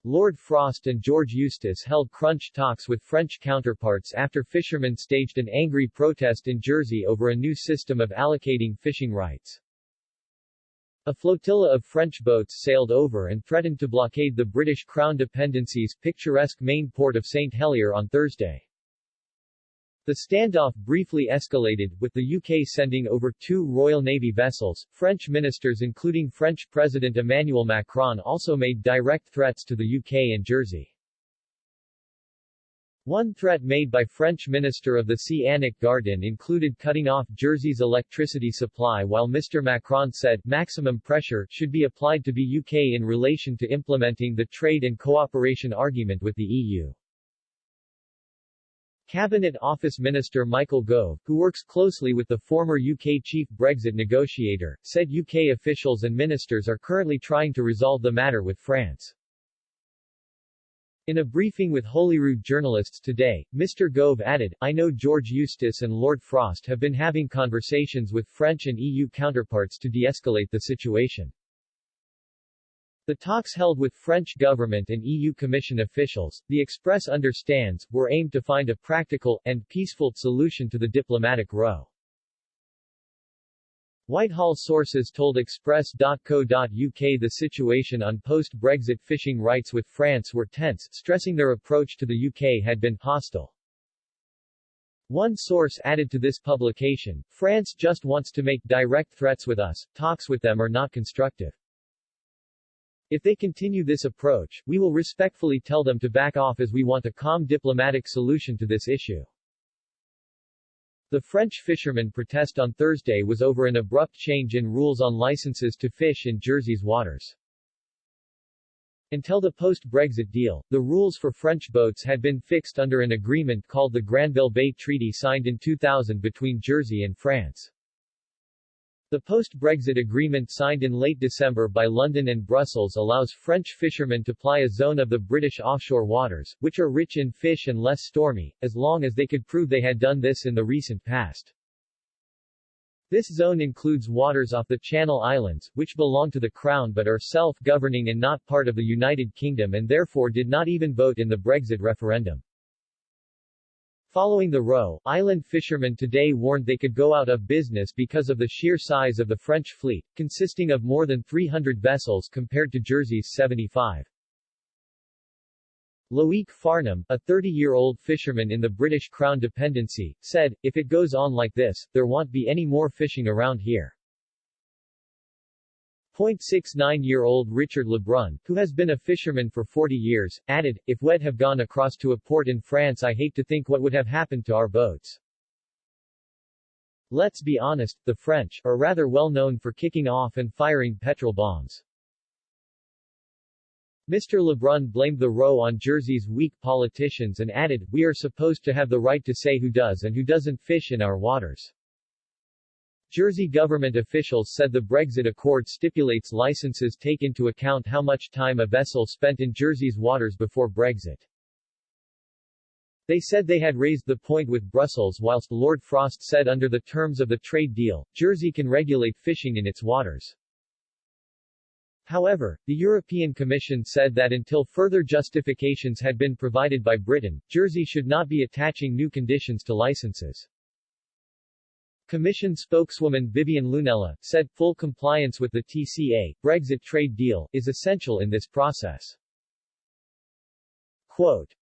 Lord Frost and George Eustace held crunch talks with French counterparts after fishermen staged an angry protest in Jersey over a new system of allocating fishing rights. A flotilla of French boats sailed over and threatened to blockade the British Crown Dependency's picturesque main port of St. Helier on Thursday. The standoff briefly escalated, with the UK sending over 2 Royal Navy vessels. French ministers including French President Emmanuel Macron also made direct threats to the UK and Jersey. One threat made by French Minister of the Sea Annick Gardin included cutting off Jersey's electricity supply, while Mr. Macron said maximum pressure should be applied to the UK in relation to implementing the trade and cooperation argument with the EU. Cabinet Office Minister Michael Gove, who works closely with the former UK chief Brexit negotiator, said UK officials and ministers are currently trying to resolve the matter with France. In a briefing with Holyrood journalists today, Mr. Gove added, "I know George Eustace and Lord Frost have been having conversations with French and EU counterparts to de-escalate the situation. The talks held with French government and EU Commission officials, the Express understands, were aimed to find a practical, and peaceful, solution to the diplomatic row." Whitehall sources told Express.co.uk the situation on post-Brexit fishing rights with France were tense, stressing their approach to the UK had been hostile. One source added to this publication, "France just wants to make direct threats with us, talks with them are not constructive. If they continue this approach, we will respectfully tell them to back off as we want a calm diplomatic solution to this issue." The French fishermen protest on Thursday was over an abrupt change in rules on licenses to fish in Jersey's waters. Until the post-Brexit deal, the rules for French boats had been fixed under an agreement called the Granville Bay Treaty signed in 2000 between Jersey and France. The post-Brexit agreement signed in late December by London and Brussels allows French fishermen to ply a zone of the British offshore waters, which are rich in fish and less stormy, as long as they could prove they had done this in the recent past. This zone includes waters off the Channel Islands, which belong to the Crown but are self-governing and not part of the United Kingdom and therefore did not even vote in the Brexit referendum. Following the row, island fishermen today warned they could go out of business because of the sheer size of the French fleet, consisting of more than 300 vessels compared to Jersey's 75. Loic Farnham, a 30-year-old fisherman in the British Crown Dependency, said, "If it goes on like this, there won't be any more fishing around here." 69-year-old Richard Lebrun, who has been a fisherman for 40 years, added, "If we'd have gone across to a port in France, I hate to think what would have happened to our boats." Let's be honest, the French are rather well known for kicking off and firing petrol bombs. Mr. Lebrun blamed the row on Jersey's weak politicians and added, "We are supposed to have the right to say who does and who doesn't fish in our waters." Jersey government officials said the Brexit Accord stipulates licenses take into account how much time a vessel spent in Jersey's waters before Brexit. They said they had raised the point with Brussels whilst Lord Frost said under the terms of the trade deal, Jersey can regulate fishing in its waters. However, the European Commission said that until further justifications had been provided by Britain, Jersey should not be attaching new conditions to licenses. Commission spokeswoman Vivian Lunella said, "Full compliance with the TCA, Brexit trade deal, is essential in this process." Quote,